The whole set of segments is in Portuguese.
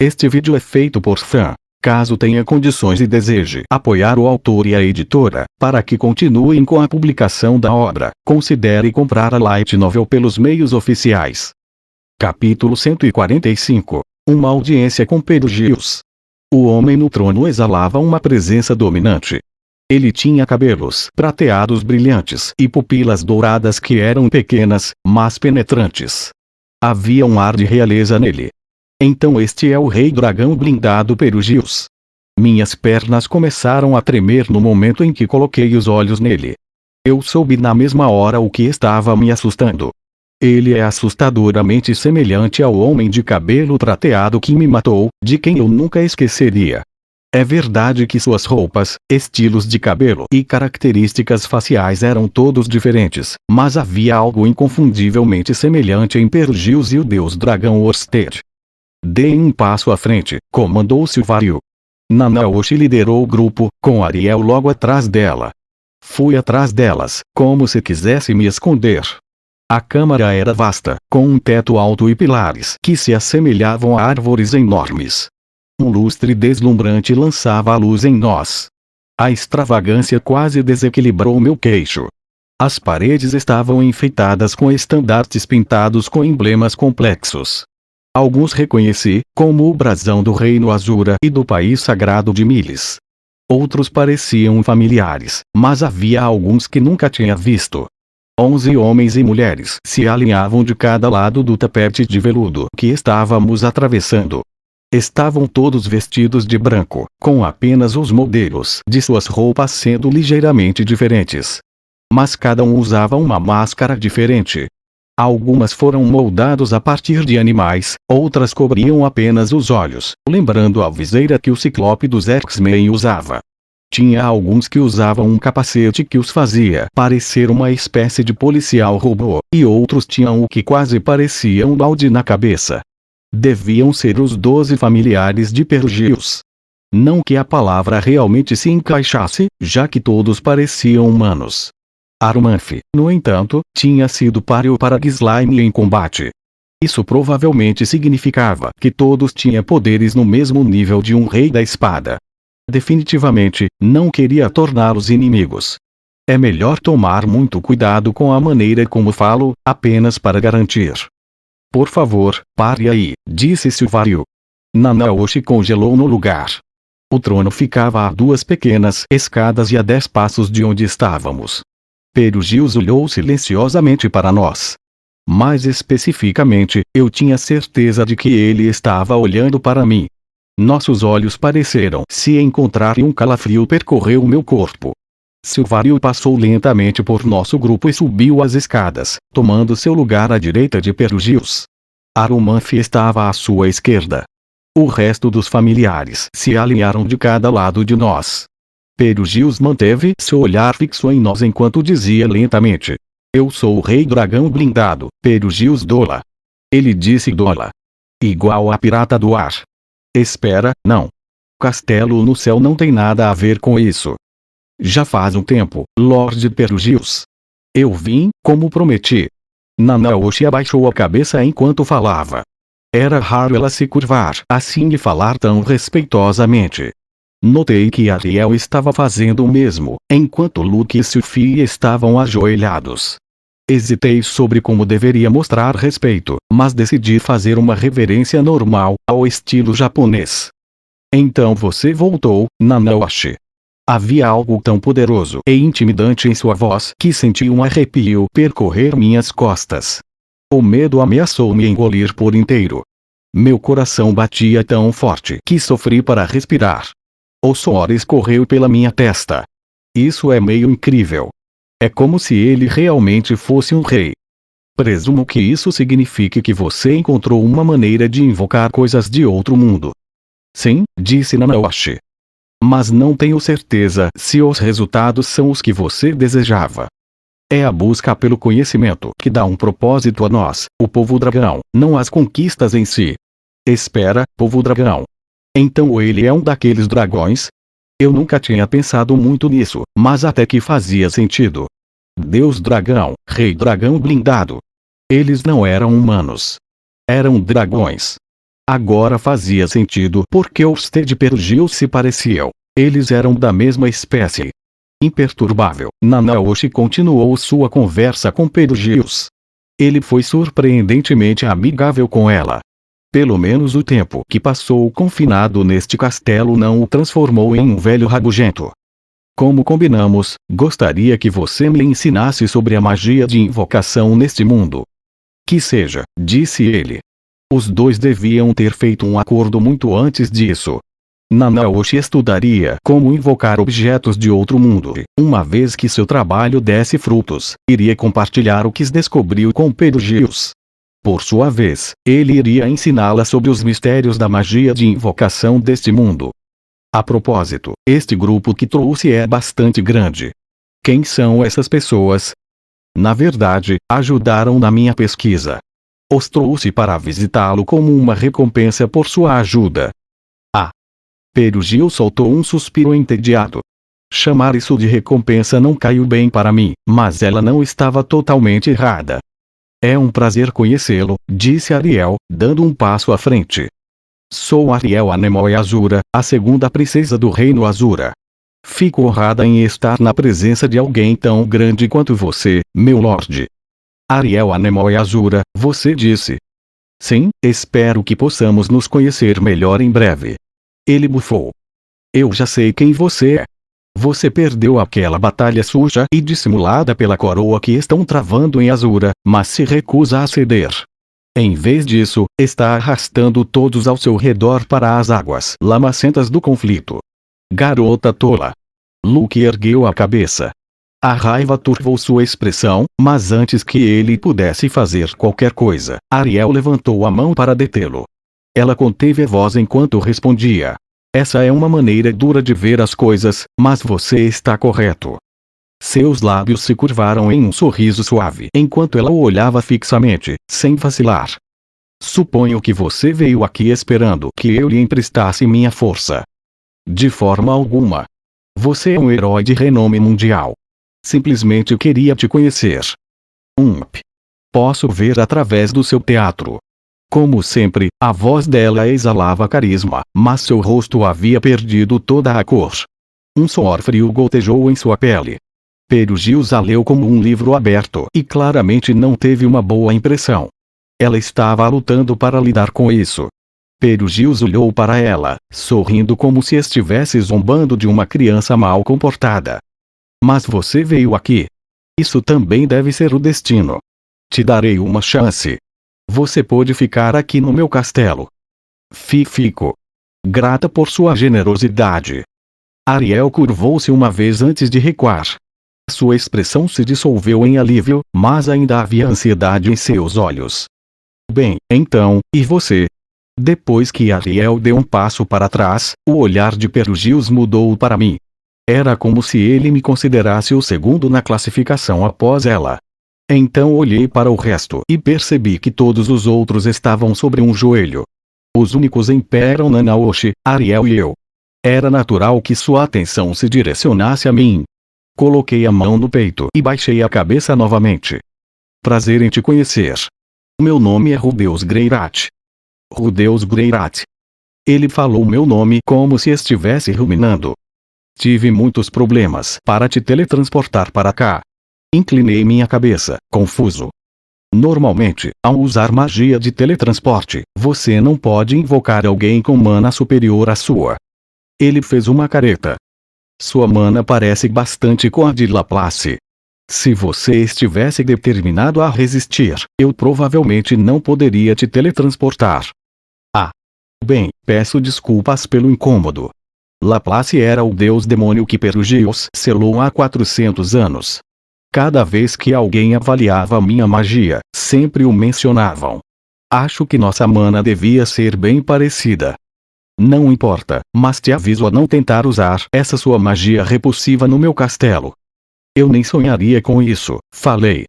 Este vídeo é feito por fã. Caso tenha condições e deseje apoiar o autor e a editora, para que continuem com a publicação da obra, considere comprar a light novel pelos meios oficiais. Capítulo 145. Uma audiência com Beetlejuice. O homem no trono exalava uma presença dominante. Ele tinha cabelos prateados brilhantes e pupilas douradas que eram pequenas, mas penetrantes. Havia um ar de realeza nele. Então este é o rei dragão blindado Beetlejuice. Minhas pernas começaram a tremer no momento em que coloquei os olhos nele. Eu soube na mesma hora o que estava me assustando. Ele é assustadoramente semelhante ao homem de cabelo prateado que me matou, de quem eu nunca esqueceria. É verdade que suas roupas, estilos de cabelo e características faciais eram todos diferentes, mas havia algo inconfundivelmente semelhante em Beetlejuice e o deus dragão Orsted. Dei um passo à frente, comandou Silvario. Nanaoshi liderou o grupo, com Ariel logo atrás dela. Fui atrás delas, como se quisesse me esconder. A câmara era vasta, com um teto alto e pilares que se assemelhavam a árvores enormes. Um lustre deslumbrante lançava a luz em nós. A extravagância quase desequilibrou meu queixo. As paredes estavam enfeitadas com estandartes pintados com emblemas complexos. Alguns reconheci, como o brasão do Reino Azura e do País Sagrado de Miles. Outros pareciam familiares, mas havia alguns que nunca tinha visto. 11 homens e mulheres se alinhavam de cada lado do tapete de veludo que estávamos atravessando. Estavam todos vestidos de branco, com apenas os modelos de suas roupas sendo ligeiramente diferentes. Mas cada um usava uma máscara diferente. Algumas foram moldados a partir de animais, outras cobriam apenas os olhos, lembrando a viseira que o Ciclope dos X-Men usava. Tinha alguns que usavam um capacete que os fazia parecer uma espécie de policial robô, e outros tinham o que quase parecia um balde na cabeça. Deviam ser os 12 familiares de Beetlejuice. Não que a palavra realmente se encaixasse, já que todos pareciam humanos. Arumanf, no entanto, tinha sido páreo para Slime em combate. Isso provavelmente significava que todos tinham poderes no mesmo nível de um rei da espada. Definitivamente, não queria torná-los inimigos. É melhor tomar muito cuidado com a maneira como falo, apenas para garantir. Por favor, pare aí, disse Silvario. Nanaoshi congelou no lugar. O trono ficava a 2 pequenas escadas e a 10 passos de onde estávamos. Beetlejuice olhou silenciosamente para nós. Mais especificamente, eu tinha certeza de que ele estava olhando para mim. Nossos olhos pareceram se encontrar e um calafrio percorreu meu corpo. Silvario passou lentamente por nosso grupo e subiu as escadas, tomando seu lugar à direita de Beetlejuice. Arumanf estava à sua esquerda. O resto dos familiares se alinharam de cada lado de nós. Beetlejuice manteve seu olhar fixo em nós enquanto dizia lentamente: "Eu sou o rei dragão blindado, Beetlejuice Dola." Ele disse Dola. Igual a pirata do ar. Espera, não. Castelo no céu não tem nada a ver com isso. Já faz um tempo, Lord Beetlejuice. Eu vim, como prometi. Nanaoshi abaixou a cabeça enquanto falava. Era raro ela se curvar assim e falar tão respeitosamente. Notei que Ariel estava fazendo o mesmo, enquanto Luke e Sophie estavam ajoelhados. Hesitei sobre como deveria mostrar respeito, mas decidi fazer uma reverência normal, ao estilo japonês. Então você voltou, Nanaoshi. Havia algo tão poderoso e intimidante em sua voz que senti um arrepio percorrer minhas costas. O medo ameaçou me engolir por inteiro. Meu coração batia tão forte que sofri para respirar. O suor escorreu pela minha testa. Isso é meio incrível. É como se ele realmente fosse um rei. Presumo que isso signifique que você encontrou uma maneira de invocar coisas de outro mundo. Sim, disse Nanaoshi. Mas não tenho certeza se os resultados são os que você desejava. É a busca pelo conhecimento que dá um propósito a nós, o povo dragão, não as conquistas em si. Espera, povo dragão. Então ele é um daqueles dragões? Eu nunca tinha pensado muito nisso, mas até que fazia sentido. Deus dragão, rei dragão blindado. Eles não eram humanos. Eram dragões. Agora fazia sentido porque os Ted Perugios se pareciam. Eles eram da mesma espécie. Imperturbável, Nanaoshi continuou sua conversa com Perugios. Ele foi surpreendentemente amigável com ela. Pelo menos o tempo que passou confinado neste castelo não o transformou em um velho rabugento. Como combinamos, gostaria que você me ensinasse sobre a magia de invocação neste mundo. Que seja, disse ele. Os dois deviam ter feito um acordo muito antes disso. Nanaoshi estudaria como invocar objetos de outro mundo e, uma vez que seu trabalho desse frutos, iria compartilhar o que descobriu com Perugios. Por sua vez, ele iria ensiná-la sobre os mistérios da magia de invocação deste mundo. A propósito, este grupo que trouxe é bastante grande. Quem são essas pessoas? Na verdade, ajudaram na minha pesquisa. Os trouxe para visitá-lo como uma recompensa por sua ajuda. Perugio soltou um suspiro entediado. Chamar isso de recompensa não caiu bem para mim, mas ela não estava totalmente errada. É um prazer conhecê-lo, disse Ariel, dando um passo à frente. Sou Ariel Anemoi Azura, a segunda princesa do Reino Azura. Fico honrada em estar na presença de alguém tão grande quanto você, meu lorde. Ariel Anemoi Azura, você disse. Sim, espero que possamos nos conhecer melhor em breve. Ele bufou. Eu já sei quem você é. Você perdeu aquela batalha suja e dissimulada pela coroa que estão travando em Azura, mas se recusa a ceder. Em vez disso, está arrastando todos ao seu redor para as águas lamacentas do conflito. Garota tola. Luke ergueu a cabeça. A raiva turvou sua expressão, mas antes que ele pudesse fazer qualquer coisa, Ariel levantou a mão para detê-lo. Ela conteve a voz enquanto respondia. Essa é uma maneira dura de ver as coisas, mas você está correto. Seus lábios se curvaram em um sorriso suave enquanto ela o olhava fixamente, sem vacilar. Suponho que você veio aqui esperando que eu lhe emprestasse minha força. De forma alguma. Você é um herói de renome mundial. Simplesmente queria te conhecer. Posso ver através do seu teatro. Como sempre, a voz dela exalava carisma, mas seu rosto havia perdido toda a cor. Um suor frio gotejou em sua pele. Perugios a leu como um livro aberto e claramente não teve uma boa impressão. Ela estava lutando para lidar com isso. Perugios olhou para ela, sorrindo como se estivesse zombando de uma criança mal comportada. Mas você veio aqui. Isso também deve ser o destino. Te darei uma chance. Você pode ficar aqui no meu castelo. Fico grata por sua generosidade. Ariel curvou-se uma vez antes de recuar. Sua expressão se dissolveu em alívio, mas ainda havia ansiedade em seus olhos. Bem, então, e você? Depois que Ariel deu um passo para trás, o olhar de Perugios mudou para mim. Era como se ele me considerasse o segundo na classificação após ela. Então olhei para o resto e percebi que todos os outros estavam sobre um joelho. Os únicos em pé eram Nanaoshi, Ariel e eu. Era natural que sua atenção se direcionasse a mim. Coloquei a mão no peito e baixei a cabeça novamente. Prazer em te conhecer. Meu nome é Rudeus Greirat. Rudeus Greirat. Ele falou meu nome como se estivesse ruminando. Tive muitos problemas para te teletransportar para cá. Inclinei minha cabeça, confuso. Normalmente, ao usar magia de teletransporte, você não pode invocar alguém com mana superior à sua. Ele fez uma careta. Sua mana parece bastante com a de Laplace. Se você estivesse determinado a resistir, eu provavelmente não poderia te teletransportar. Bem, peço desculpas pelo incômodo. Laplace era o deus demônio que Perugios selou há 400 anos. Cada vez que alguém avaliava minha magia, sempre o mencionavam. Acho que nossa mana devia ser bem parecida. Não importa, mas te aviso a não tentar usar essa sua magia repulsiva no meu castelo. Eu nem sonharia com isso, falei.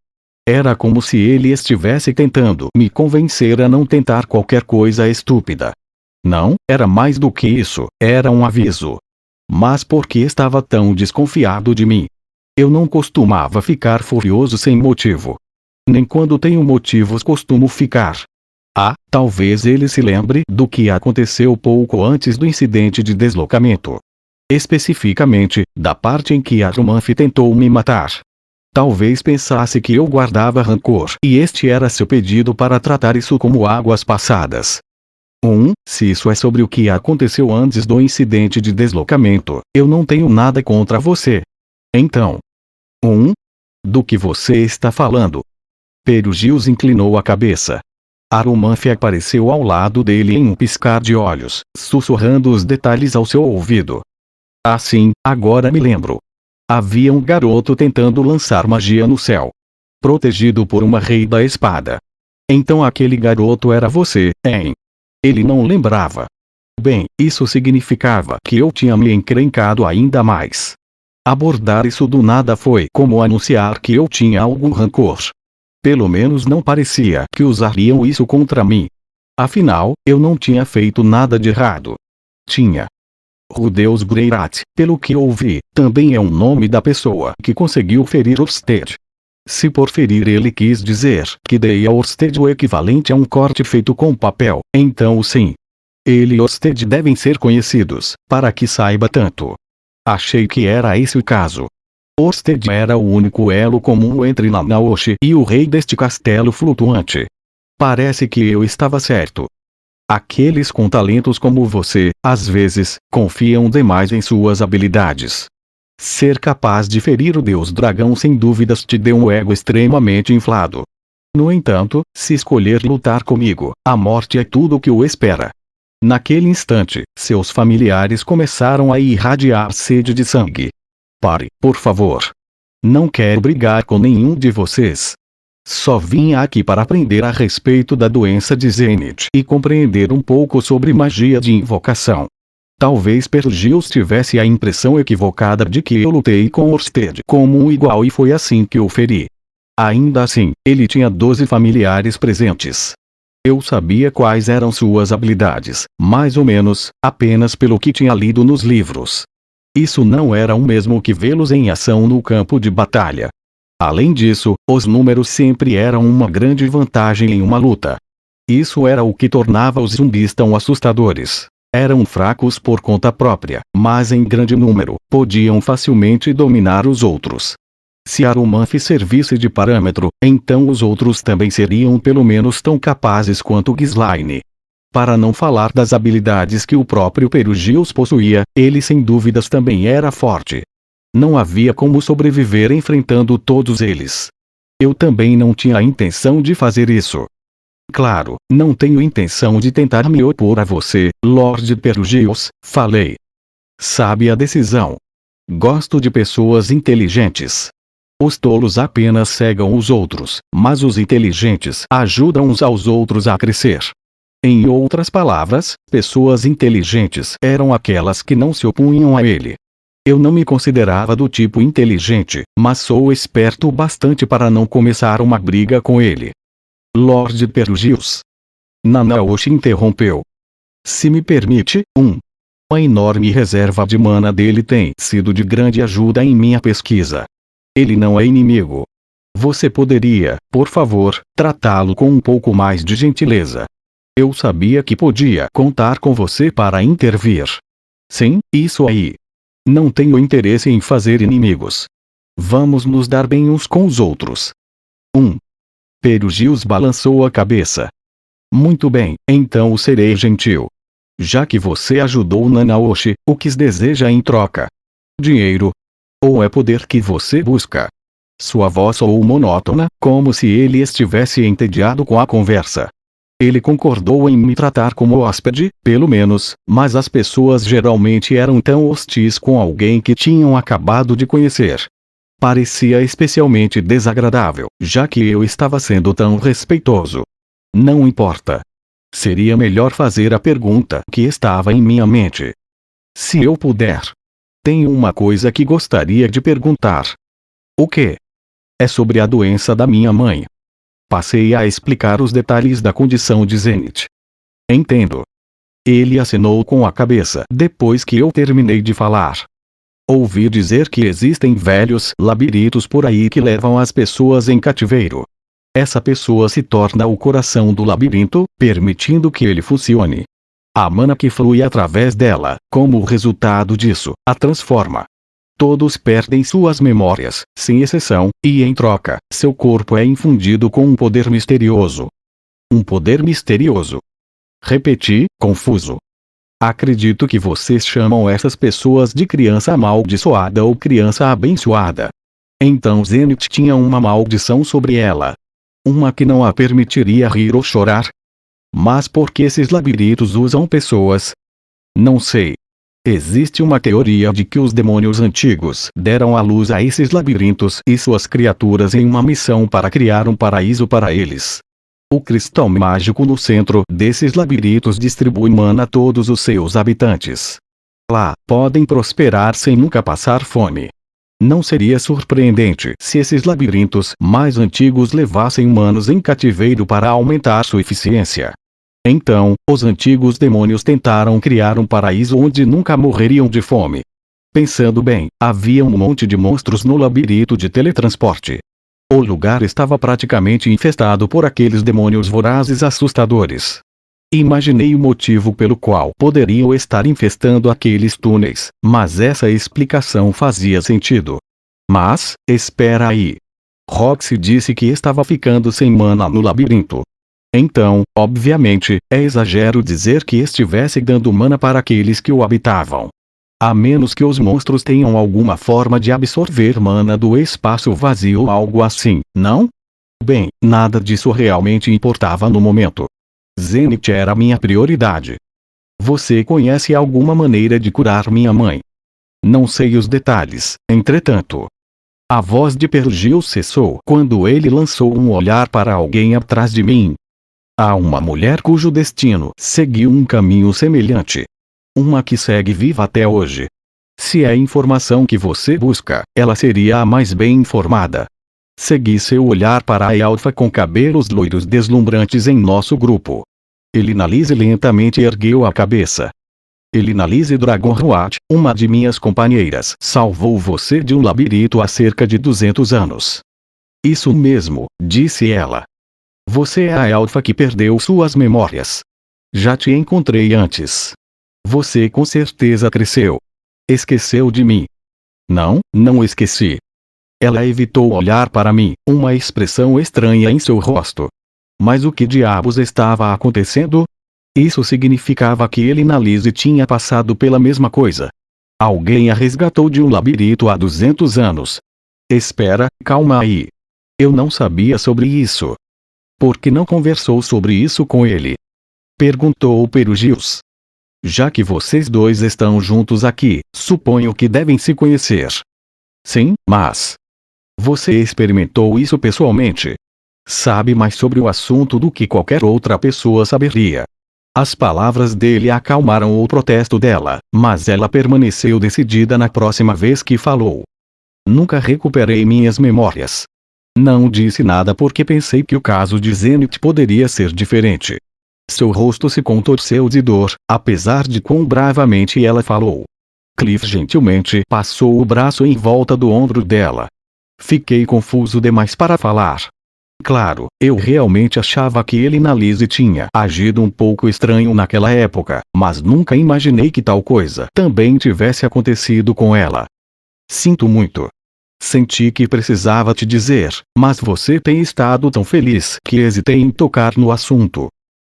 Era como se ele estivesse tentando me convencer a não tentar qualquer coisa estúpida. Não, era mais do que isso, era um aviso. Mas por que estava tão desconfiado de mim? Eu não costumava ficar furioso sem motivo. Nem quando tenho motivos costumo ficar. Talvez ele se lembre do que aconteceu pouco antes do incidente de deslocamento. Especificamente, da parte em que Arumanf tentou me matar. Talvez pensasse que eu guardava rancor e este era seu pedido para tratar isso como águas passadas. Se isso é sobre o que aconteceu antes do incidente de deslocamento, eu não tenho nada contra você. Então. Do que você está falando? Perugius inclinou a cabeça. Arumanf apareceu ao lado dele em um piscar de olhos, sussurrando os detalhes ao seu ouvido. Sim, agora me lembro. Havia um garoto tentando lançar magia no céu. Protegido por uma rei da espada. Então aquele garoto era você, hein? Ele não lembrava. Bem, isso significava que eu tinha me encrencado ainda mais. Abordar isso do nada foi como anunciar que eu tinha algum rancor. Pelo menos não parecia que usariam isso contra mim. Afinal, eu não tinha feito nada de errado. Tinha. Rudeus Greirat, pelo que ouvi, também é um nome da pessoa que conseguiu ferir Orsted. Se por ferir ele quis dizer que dei a Orsted o equivalente a um corte feito com papel, então sim. Ele e Orsted devem ser conhecidos, para que saiba tanto. Achei que era esse o caso. Orsted era o único elo comum entre Nanaoshi e o rei deste castelo flutuante. Parece que eu estava certo. Aqueles com talentos como você, às vezes, confiam demais em suas habilidades. Ser capaz de ferir o deus dragão sem dúvidas te deu um ego extremamente inflado. No entanto, se escolher lutar comigo, a morte é tudo o que o espera. Naquele instante, seus familiares começaram a irradiar sede de sangue. Pare, por favor. Não quero brigar com nenhum de vocês. Só vim aqui para aprender a respeito da doença de Zenith e compreender um pouco sobre magia de invocação. Talvez Perugius tivesse a impressão equivocada de que eu lutei com Orsted como um igual e foi assim que o feri. Ainda assim, ele tinha 12 familiares presentes. Eu sabia quais eram suas habilidades, mais ou menos, apenas pelo que tinha lido nos livros. Isso não era o mesmo que vê-los em ação no campo de batalha. Além disso, os números sempre eram uma grande vantagem em uma luta. Isso era o que tornava os zumbis tão assustadores. Eram fracos por conta própria, mas em grande número, podiam facilmente dominar os outros. Se Arumanf servisse de parâmetro, então os outros também seriam pelo menos tão capazes quanto Ghislaine. Para não falar das habilidades que o próprio Perugius possuía, ele sem dúvidas também era forte. Não havia como sobreviver enfrentando todos eles. Eu também não tinha a intenção de fazer isso. Claro, não tenho intenção de tentar me opor a você, Lord Perugius, falei. Sabe a decisão. Gosto de pessoas inteligentes. Os tolos apenas cegam os outros, mas os inteligentes ajudam uns aos outros a crescer. Em outras palavras, pessoas inteligentes eram aquelas que não se opunham a ele. Eu não me considerava do tipo inteligente, mas sou esperto o bastante para não começar uma briga com ele. Lord Perugius. Nanaoshi interrompeu. Se me permite, a enorme reserva de mana dele tem sido de grande ajuda em minha pesquisa. Ele não é inimigo. Você poderia, por favor, tratá-lo com um pouco mais de gentileza. Eu sabia que podia contar com você para intervir. Sim, isso aí. Não tenho interesse em fazer inimigos. Vamos nos dar bem uns com os outros. Perugius balançou a cabeça. Muito bem, então serei gentil. Já que você ajudou Nanaoshi, o que deseja em troca? Dinheiro? Ou é poder que você busca? Sua voz soou monótona, como se ele estivesse entediado com a conversa. Ele concordou em me tratar como hóspede, pelo menos, mas as pessoas geralmente eram tão hostis com alguém que tinham acabado de conhecer. Parecia especialmente desagradável, já que eu estava sendo tão respeitoso. Não importa. Seria melhor fazer a pergunta que estava em minha mente. Se eu puder. Tenho uma coisa que gostaria de perguntar. O quê? É sobre a doença da minha mãe. Passei a explicar os detalhes da condição de Zenith. Entendo. Ele acenou com a cabeça depois que eu terminei de falar. Ouvi dizer que existem velhos labirintos por aí que levam as pessoas em cativeiro. essa pessoa se torna o coração do labirinto, permitindo que ele funcione. A mana que flui através dela, como resultado disso, a transforma. Todos perdem suas memórias, sem exceção, e em troca, seu corpo é infundido com um poder misterioso. Um poder misterioso. Repeti, confuso. Acredito que vocês chamam essas pessoas de criança amaldiçoada ou criança abençoada. Então Zenith tinha uma maldição sobre ela. Uma que não a permitiria rir ou chorar. Mas por que esses labirintos usam pessoas? Não sei. Existe uma teoria de que os demônios antigos deram à luz a esses labirintos e suas criaturas em uma missão para criar um paraíso para eles. O cristal mágico no centro desses labirintos distribui mana a todos os seus habitantes. Lá, podem prosperar sem nunca passar fome. Não seria surpreendente se esses labirintos mais antigos levassem humanos em cativeiro para aumentar sua eficiência. Então, os antigos demônios tentaram criar um paraíso onde nunca morreriam de fome. Pensando bem, havia um monte de monstros no labirinto de teletransporte. O lugar estava praticamente infestado por aqueles demônios vorazes assustadores. Imaginei o motivo pelo qual poderiam estar infestando aqueles túneis, mas essa explicação fazia sentido. Mas, espera aí. Roxy disse que estava ficando sem mana no labirinto. Então, obviamente, é exagero dizer que estivesse dando mana para aqueles que o habitavam. A menos que os monstros tenham alguma forma de absorver mana do espaço vazio ou algo assim, não? Bem, nada disso realmente importava no momento. Zenith era minha prioridade. Você conhece alguma maneira de curar minha mãe? Não sei os detalhes, entretanto. A voz de Pergil cessou quando ele lançou um olhar para alguém atrás de mim. Há uma mulher cujo destino seguiu um caminho semelhante. Uma que segue viva até hoje. Se é a informação que você busca, ela seria a mais bem informada. Segui seu olhar para a elfa com cabelos loiros deslumbrantes em nosso grupo. Elinalise lentamente ergueu a cabeça. Elinalise Dragonrot, uma de minhas companheiras, salvou você de um labirinto há cerca de 200 anos. Isso mesmo, disse ela. Você é a elfa que perdeu suas memórias. Já te encontrei antes. Você com certeza cresceu. Esqueceu de mim. Não, não esqueci. Ela evitou olhar para mim, uma expressão estranha em seu rosto. Mas o que diabos estava acontecendo? Isso significava que Elinalise tinha passado pela mesma coisa. Alguém a resgatou de um labirinto há 200 anos. Espera, calma aí. Eu não sabia sobre isso. Por que não conversou sobre isso com ele? Perguntou Perugils. Já que vocês dois estão juntos aqui, suponho que devem se conhecer. Sim, mas... Você experimentou isso pessoalmente? Sabe mais sobre o assunto do que qualquer outra pessoa saberia. As palavras dele acalmaram o protesto dela, mas ela permaneceu decidida na próxima vez que falou. Nunca recuperei minhas memórias. Não disse nada porque pensei que o caso de Zenith poderia ser diferente. Seu rosto se contorceu de dor, apesar de quão bravamente ela falou. Cliff gentilmente passou o braço em volta do ombro dela. Fiquei confuso demais para falar. Claro, eu realmente achava que Elinalise tinha agido um pouco estranho naquela época, mas nunca imaginei que tal coisa também tivesse acontecido com ela. Sinto muito. Senti que precisava te dizer, mas você tem estado tão feliz que hesitei em tocar no assunto.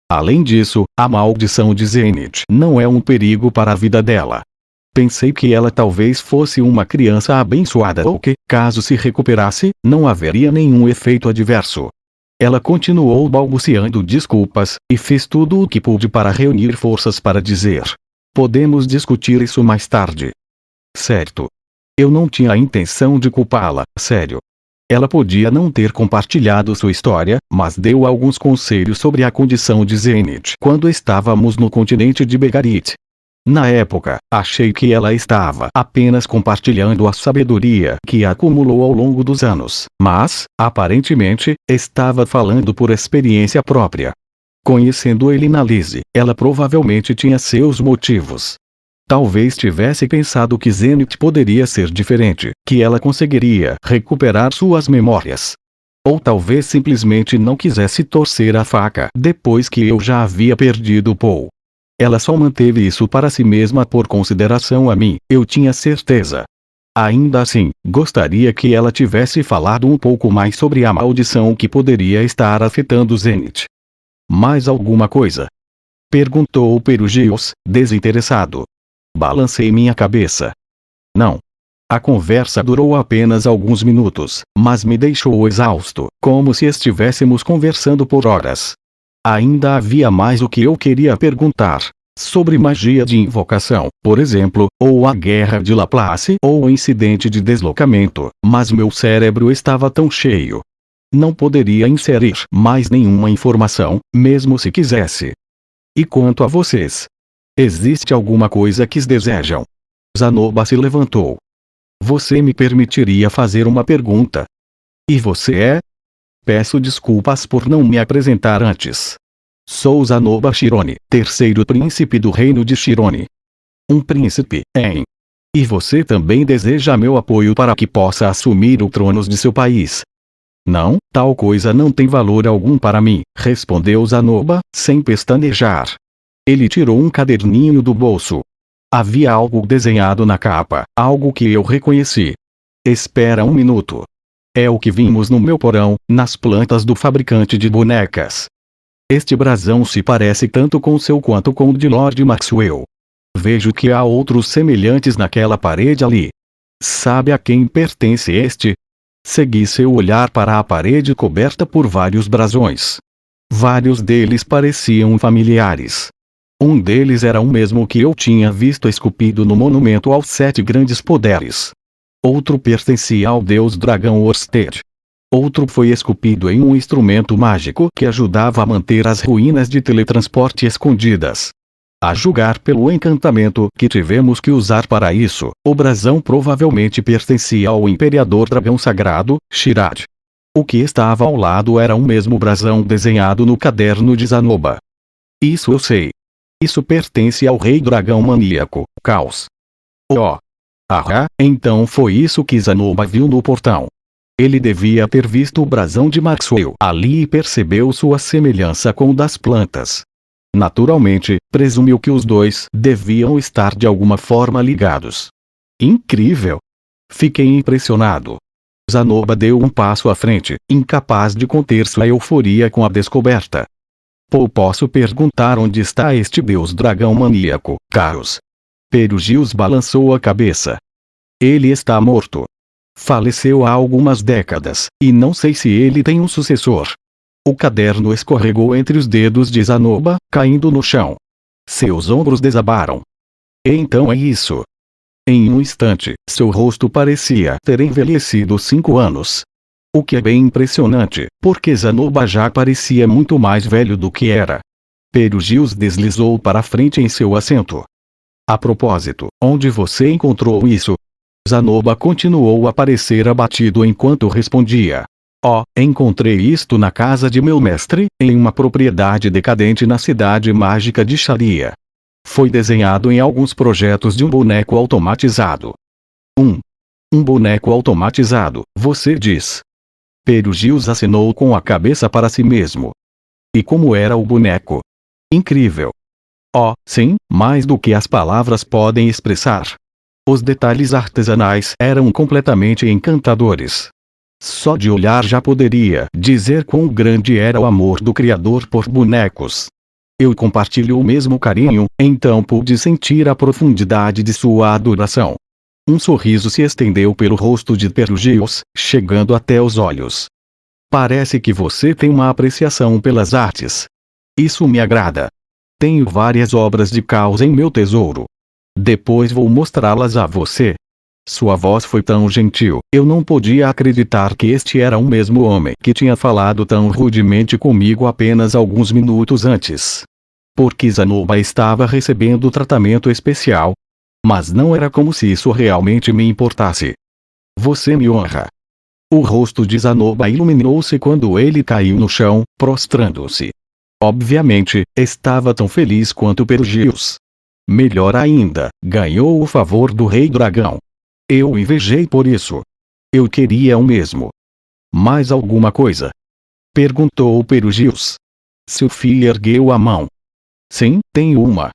Além disso, a maldição de Zenith não é um perigo para a vida dela. Pensei que ela talvez fosse uma criança abençoada ou que, caso se recuperasse, não haveria nenhum efeito adverso. Ela continuou balbuciando desculpas, e fez tudo o que pôde para reunir forças para dizer. Podemos discutir isso mais tarde. Certo. Eu não tinha a intenção de culpá-la, sério. Ela podia não ter compartilhado sua história, mas deu alguns conselhos sobre a condição de Zenith quando estávamos no continente de Begarit. Na época, achei que ela estava apenas compartilhando a sabedoria que acumulou ao longo dos anos, mas, aparentemente, estava falando por experiência própria. Conhecendo Elinalise, ela provavelmente tinha seus motivos. Talvez tivesse pensado que Zenith poderia ser diferente, que ela conseguiria recuperar suas memórias. Ou talvez simplesmente não quisesse torcer a faca depois que eu já havia perdido Paul. Ela só manteve isso para si mesma por consideração a mim, eu tinha certeza. Ainda assim, gostaria que ela tivesse falado um pouco mais sobre a maldição que poderia estar afetando Zenith. Mais alguma coisa? Perguntou Perugius, desinteressado. Balancei minha cabeça. Não. A conversa durou apenas alguns minutos, mas me deixou exausto, como se estivéssemos conversando por horas. Ainda havia mais o que eu queria perguntar. Sobre magia de invocação, por exemplo, ou a guerra de Laplace ou o incidente de deslocamento, mas meu cérebro estava tão cheio. Não poderia inserir mais nenhuma informação, mesmo se quisesse. E quanto a vocês? Existe alguma coisa que desejam? Zanoba se levantou. Você me permitiria fazer uma pergunta? E você é? Peço desculpas por não me apresentar antes. Sou Zanoba Shirone, terceiro príncipe do reino de Shirone. Um príncipe, hein? E você também deseja meu apoio para que possa assumir o trono de seu país? Não, tal coisa não tem valor algum para mim, respondeu Zanoba, sem pestanejar. Ele tirou um caderninho do bolso. Havia algo desenhado na capa, algo que eu reconheci. Espera um minuto. É o que vimos no meu porão, nas plantas do fabricante de bonecas. Este brasão se parece tanto com o seu quanto com o de Lord Maxwell. Vejo que há outros semelhantes naquela parede ali. Sabe a quem pertence este? Segui seu olhar para a parede coberta por vários brasões. Vários deles pareciam familiares. Um deles era o mesmo que eu tinha visto esculpido no monumento aos 7 grandes poderes. Outro pertencia ao deus dragão Orsted. Outro foi esculpido em um instrumento mágico que ajudava a manter as ruínas de teletransporte escondidas. A julgar pelo encantamento que tivemos que usar para isso, o brasão provavelmente pertencia ao Imperador Dragão Sagrado, Shirad. O que estava ao lado era o mesmo brasão desenhado no caderno de Zanoba. Isso eu sei. Isso pertence ao Rei Dragão Maníaco, Caos. Oh! Ah, então foi isso que Zanoba viu no portão. Ele devia ter visto o brasão de Maxwell ali e percebeu sua semelhança com o das plantas. Naturalmente, presumiu que os dois deviam estar de alguma forma ligados. Incrível! Fiquei impressionado. Zanoba deu um passo à frente, incapaz de conter sua euforia com a descoberta. Posso perguntar onde está este deus dragão maníaco, Caos? Perugius balançou a cabeça. Ele está morto. Faleceu há algumas décadas, e não sei se ele tem um sucessor. O caderno escorregou entre os dedos de Zanoba, caindo no chão. Seus ombros desabaram. Então é isso. Em um instante, seu rosto parecia ter envelhecido 5 anos. O que é bem impressionante, porque Zanoba já parecia muito mais velho do que era. Perugius deslizou para frente em seu assento. A propósito, onde você encontrou isso? Zanoba continuou a parecer abatido enquanto respondia. Encontrei isto na casa de meu mestre, em uma propriedade decadente na cidade mágica de Sharia. Foi desenhado em alguns projetos de um boneco automatizado. Um boneco automatizado, você diz. Perugius acenou com a cabeça para si mesmo. E como era o boneco? Incrível. Sim, mais do que as palavras podem expressar. Os detalhes artesanais eram completamente encantadores. Só de olhar já poderia dizer quão grande era o amor do criador por bonecos. Eu compartilho o mesmo carinho, então pude sentir a profundidade de sua adoração. Um sorriso se estendeu pelo rosto de Perugius, chegando até os olhos. Parece que você tem uma apreciação pelas artes. Isso me agrada. Tenho várias obras de Caos em meu tesouro. Depois vou mostrá-las a você. Sua voz foi tão gentil, eu não podia acreditar que este era o mesmo homem que tinha falado tão rudemente comigo apenas alguns minutos antes. Porque Zanoba estava recebendo tratamento especial. Mas não era como se isso realmente me importasse. Você me honra. O rosto de Zanoba iluminou-se quando ele caiu no chão, prostrando-se. Obviamente, estava tão feliz quanto Perugius. Melhor ainda, ganhou o favor do Rei Dragão. Eu o invejei por isso. Eu queria o mesmo. Mais alguma coisa? Perguntou Perugius. Sophie ergueu a mão. Sim, tenho uma.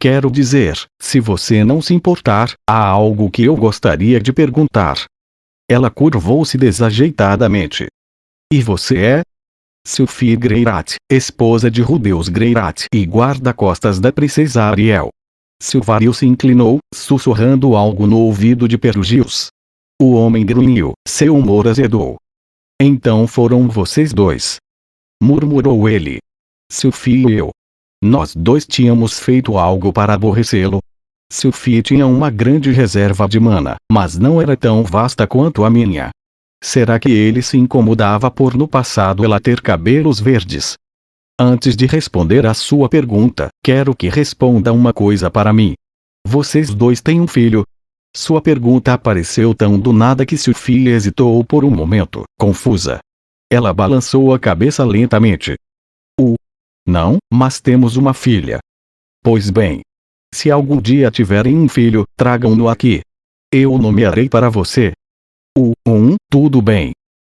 Quero dizer, se você não se importar, há algo que eu gostaria de perguntar. Ela curvou-se desajeitadamente. E você é? Sophie Greirat, esposa de Rudeus Greirat e guarda-costas da princesa Ariel. Silvario se inclinou, sussurrando algo no ouvido de Perugius. O homem grunhiu, seu humor azedou. Então foram vocês dois. Murmurou ele. Sophie e eu. Nós dois tínhamos feito algo para aborrecê-lo. Sophie tinha uma grande reserva de mana, mas não era tão vasta quanto a minha. Será que ele se incomodava por no passado ela ter cabelos verdes? Antes de responder à sua pergunta, quero que responda uma coisa para mim. Vocês dois têm um filho? Sua pergunta apareceu tão do nada que Sophie hesitou por um momento, confusa. Ela balançou a cabeça lentamente. Não, mas temos uma filha. Pois bem. Se algum dia tiverem um filho, tragam-no aqui. Eu o nomearei para você. Tudo bem.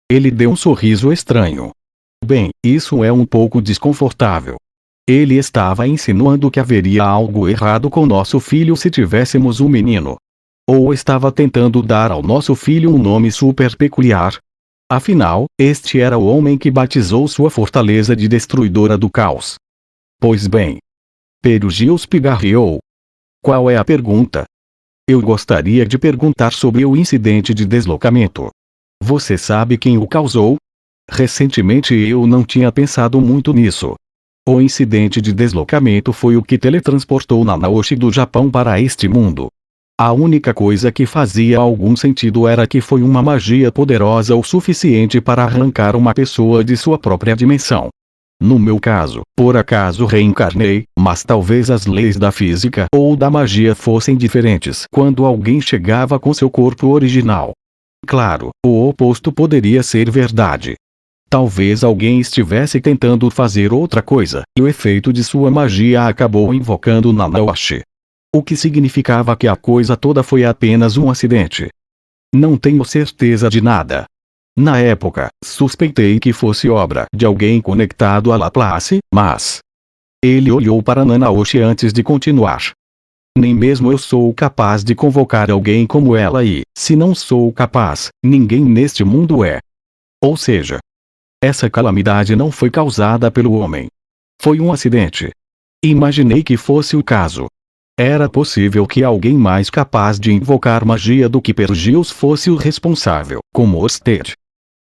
Ele deu um sorriso estranho. Bem, isso é um pouco desconfortável. Ele estava insinuando que haveria algo errado com nosso filho se tivéssemos um menino. Ou estava tentando dar ao nosso filho um nome super peculiar. Afinal, este era o homem que batizou sua fortaleza de destruidora do caos. Pois bem. Perugius pigarreou. Qual é a pergunta? Eu gostaria de perguntar sobre o incidente de deslocamento. Você sabe quem o causou? Recentemente eu não tinha pensado muito nisso. O incidente de deslocamento foi o que teletransportou Nanaoshi do Japão para este mundo. A única coisa que fazia algum sentido era que foi uma magia poderosa o suficiente para arrancar uma pessoa de sua própria dimensão. No meu caso, por acaso reencarnei, mas talvez as leis da física ou da magia fossem diferentes quando alguém chegava com seu corpo original. Claro, o oposto poderia ser verdade. Talvez alguém estivesse tentando fazer outra coisa, e o efeito de sua magia acabou invocando Nanaoshi. O que significava que a coisa toda foi apenas um acidente. Não tenho certeza de nada. Na época, suspeitei que fosse obra de alguém conectado a Laplace, mas... Ele olhou para Nanaoshi antes de continuar. Nem mesmo eu sou capaz de convocar alguém como ela e, se não sou capaz, ninguém neste mundo é. Ou seja, essa calamidade não foi causada pelo homem. Foi um acidente. Imaginei que fosse o caso. Era possível que alguém mais capaz de invocar magia do que Perugius fosse o responsável, como Orsted.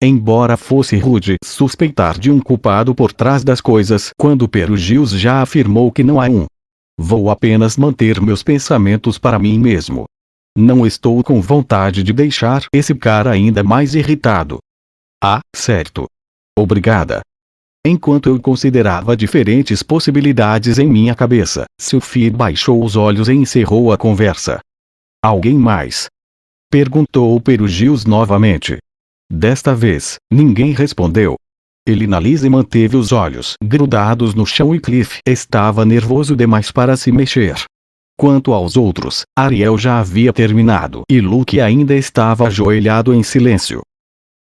Embora fosse rude suspeitar de um culpado por trás das coisas quando Perugius já afirmou que não há um. Vou apenas manter meus pensamentos para mim mesmo. Não estou com vontade de deixar esse cara ainda mais irritado. Ah, certo. Obrigada. Enquanto eu considerava diferentes possibilidades em minha cabeça, Sophie baixou os olhos e encerrou a conversa. Alguém mais? Perguntou Perugius novamente. Desta vez, ninguém respondeu. Elinalise manteve os olhos grudados no chão e Cliff estava nervoso demais para se mexer. Quanto aos outros, Ariel já havia terminado e Luke ainda estava ajoelhado em silêncio.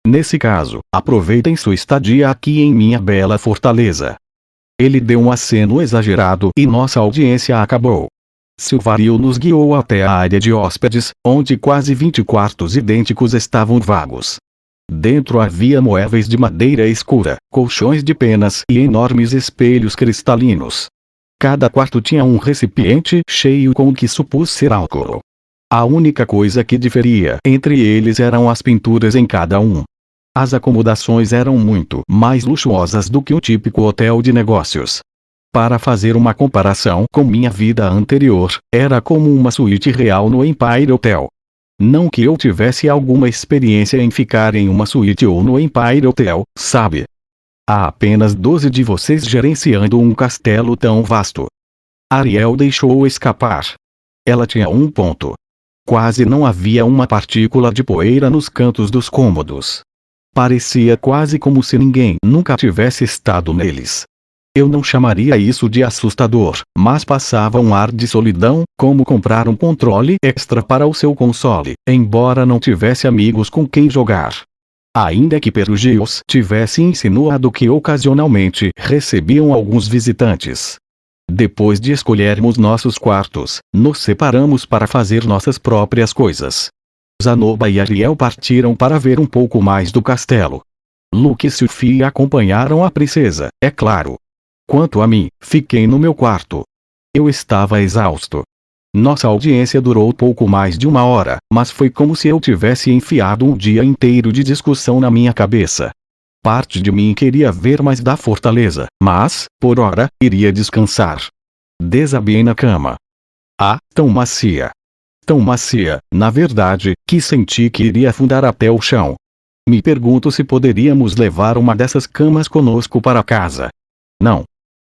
Nesse caso, aproveitem sua estadia aqui em minha bela fortaleza. Ele deu um aceno exagerado e nossa audiência acabou. Silvario nos guiou até a área de hóspedes, onde quase 20 quartos idênticos estavam vagos. Dentro havia móveis de madeira escura, colchões de penas e enormes espelhos cristalinos. Cada quarto tinha um recipiente cheio com o que supus ser álcool. A única coisa que diferia entre eles eram as pinturas em cada um. As acomodações eram muito mais luxuosas do que um típico hotel de negócios. Para fazer uma comparação com minha vida anterior, era como uma suíte real no Empire Hotel. Não que eu tivesse alguma experiência em ficar em uma suíte ou no Empire Hotel, sabe? Há apenas 12 de vocês gerenciando um castelo tão vasto. Ariel deixou escapar. Ela tinha um ponto. Quase não havia uma partícula de poeira nos cantos dos cômodos. Parecia quase como se ninguém nunca tivesse estado neles. Eu não chamaria isso de assustador, mas passava um ar de solidão, como comprar um controle extra para o seu console, embora não tivesse amigos com quem jogar. Ainda que Perugils tivesse insinuado que ocasionalmente recebiam alguns visitantes. Depois de escolhermos nossos quartos, nos separamos para fazer nossas próprias coisas. Zanoba e Ariel partiram para ver um pouco mais do castelo. Luke e Sophie acompanharam a princesa, é claro. Quanto a mim, fiquei no meu quarto. Eu estava exausto. Nossa audiência durou pouco mais de 1 hora, mas foi como se eu tivesse enfiado um dia inteiro de discussão na minha cabeça. Parte de mim queria ver mais da fortaleza, mas, por ora, iria descansar. Desabei na cama. Ah, tão macia. Tão macia, na verdade, que senti que iria afundar até o chão. Me pergunto se poderíamos levar uma dessas camas conosco para casa. Não.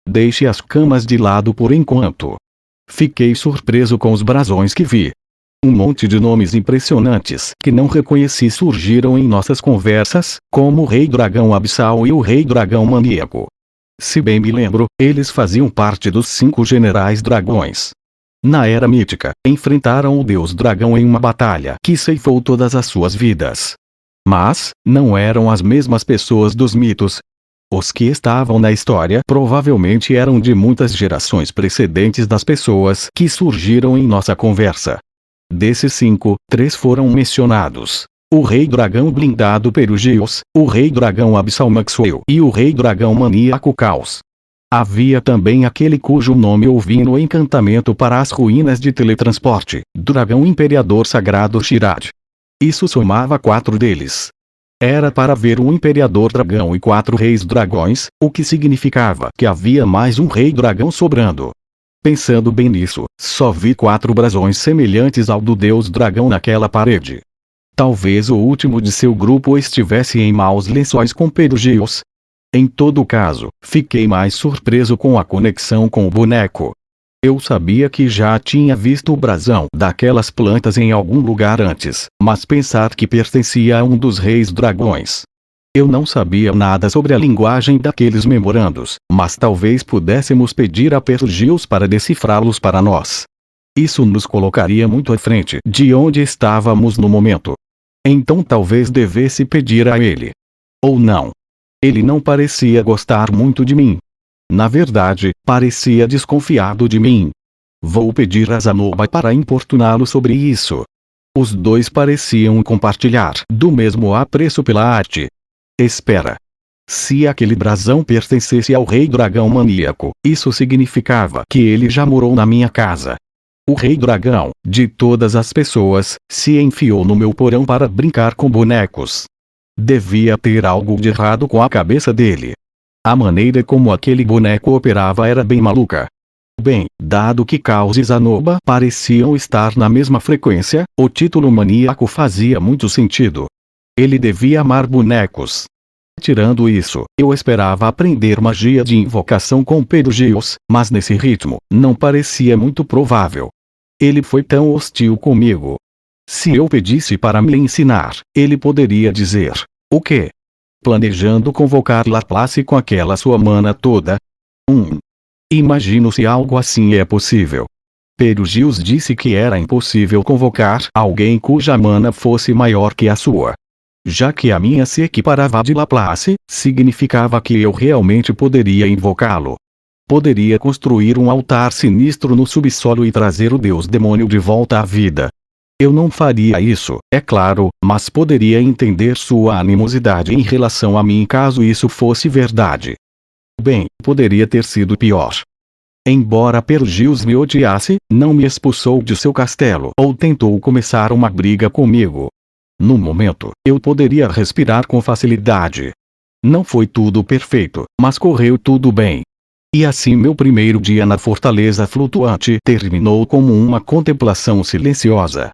Deixe as camas de lado por enquanto. Fiquei surpreso com os brasões que vi. Um monte de nomes impressionantes que não reconheci surgiram em nossas conversas, como o Rei Dragão Abissal e o Rei Dragão Maníaco. Se bem me lembro, eles faziam parte dos 5 generais dragões. Na Era Mítica, enfrentaram o Deus Dragão em uma batalha que ceifou todas as suas vidas. Mas, não eram as mesmas pessoas dos mitos. Os que estavam na história provavelmente eram de muitas gerações precedentes das pessoas que surgiram em nossa conversa. Desses 5, 3 foram mencionados. O Rei Dragão Blindado Perugils, o Rei Dragão Abissal Maxwell e o Rei Dragão Maníaco Caos. Havia também aquele cujo nome ouvi no encantamento para as ruínas de teletransporte, Dragão Imperador Sagrado Shirad. Isso somava 4 deles. Era para ver um Imperador Dragão e 4 Reis Dragões, o que significava que havia mais um Rei Dragão sobrando. Pensando bem nisso, só vi 4 brasões semelhantes ao do Deus Dragão naquela parede. Talvez o último de seu grupo estivesse em maus lençóis com Perugils. Em todo caso, fiquei mais surpreso com a conexão com o boneco. Eu sabia que já tinha visto o brasão daquelas plantas em algum lugar antes, mas pensar que pertencia a um dos reis dragões. Eu não sabia nada sobre a linguagem daqueles memorandos, mas talvez pudéssemos pedir a Perugils para decifrá-los para nós. Isso nos colocaria muito à frente de onde estávamos no momento. Então talvez devesse pedir a ele. Ou não. Ele não parecia gostar muito de mim. Na verdade, parecia desconfiado de mim. Vou pedir a Zanoba para importuná-lo sobre isso. Os dois pareciam compartilhar do mesmo apreço pela arte. Espera. Se aquele brasão pertencesse ao Rei Dragão Maníaco, isso significava que ele já morou na minha casa. O Rei Dragão, de todas as pessoas, se enfiou no meu porão para brincar com bonecos. Devia ter algo de errado com a cabeça dele. A maneira como aquele boneco operava era bem maluca. Bem, dado que Caos e Zanoba pareciam estar na mesma frequência, o título maníaco fazia muito sentido. Ele devia amar bonecos. Tirando isso, eu esperava aprender magia de invocação com Perugils, mas nesse ritmo, não parecia muito provável. Ele foi tão hostil comigo. Se eu pedisse para me ensinar, ele poderia dizer: o quê? Planejando convocar Laplace com aquela sua mana toda? Imagino se algo assim é possível. Perugils disse que era impossível convocar alguém cuja mana fosse maior que a sua. Já que a minha se equiparava a de Laplace, significava que eu realmente poderia invocá-lo. Poderia construir um altar sinistro no subsolo e trazer o deus demônio de volta à vida. Eu não faria isso, é claro, mas poderia entender sua animosidade em relação a mim caso isso fosse verdade. Bem, poderia ter sido pior. Embora Perugils me odiasse, não me expulsou de seu castelo ou tentou começar uma briga comigo. No momento, eu poderia respirar com facilidade. Não foi tudo perfeito, mas correu tudo bem. E assim meu primeiro dia na fortaleza flutuante terminou como uma contemplação silenciosa.